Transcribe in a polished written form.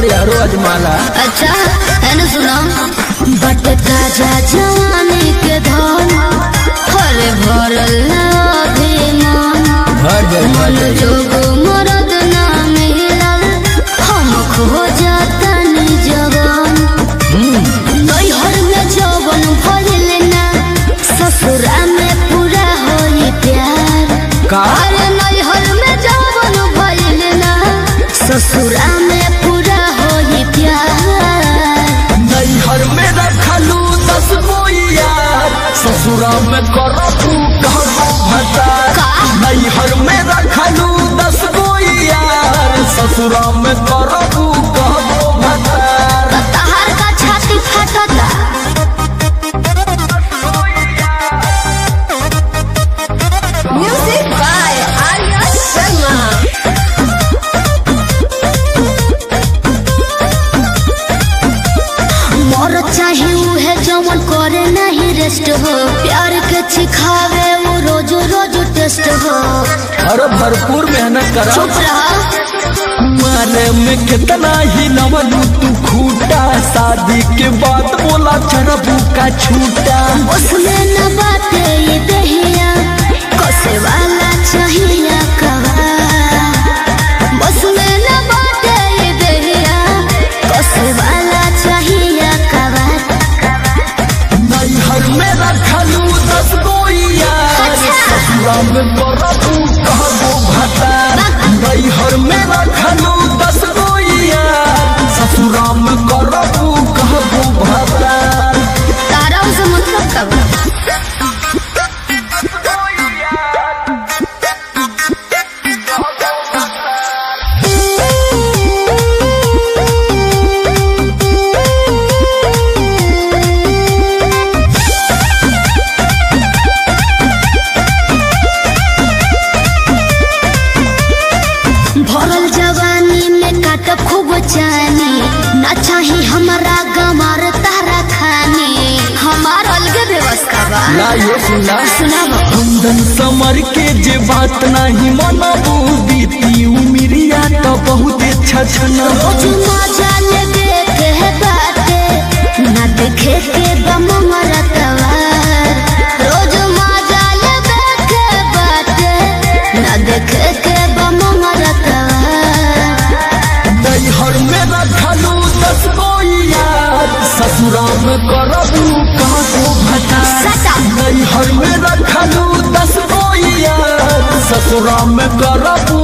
और यारो अजमाला। अच्छा है ना, सुना बट ताजा जवानी के धन हरे भरल मन जोग मरद ना मिलल हम खो जातनी जवान। नैहर में जवन भइल ना ससुरा में पूरा होई प्यार। अरे नैहर में जवन भइल ना ससुरा में पूरा होई प्यार। नैहर में रखलू 10 गो यार ससुरा में करबू कहबो भतार। नैहर में रखलू 10 गो यार ससुरा में करबू कहबो भतार। तहार का छाती फटता म्यूजिक बाय आर्या शर्मा। मोर चाहे उहे जवन करे नहीं रेस्ट हो, प्यार के सिखावे वो रोज रोज टेस्ट हो। अरे भरपूर मेहनत करा। चुप रहा मारे में कितना ही नवलू तू खूटा शादी के बाद बोला चरबू का छूटा। उसमें न बाते ये दहिया कसे वाला चाहिए कवा। उसमें न बाते ये दहिया कसे वाला चाहिए कवा। नैहर में रखलू 10 गो यार ससुरा में करबू कहबो भतार। नैहर में रखलू 10 गो यार ससुरा में करबू कहबो भतार। तारा उसे मतलब कब भरल जवानी में काट खूब चानी ना चाही हमारा गमार तारा खानी। हमार अलग व्यवस्था बा ला ये सुनाबो। कुंदन समर के जे बात नहीं मनबू बीती उमिरिया तो बहुत छछना। रोज मजा ले देखे बाते ना देखे के बम मरतवा। रोज मजा ले देखे बाते ना देखे के बम मरतवा। नैहर में रखलू 10 गो यार ससुरा में करबू कहबो भतार। नैहर में रखलू 10 गो यार ससुरा में करबू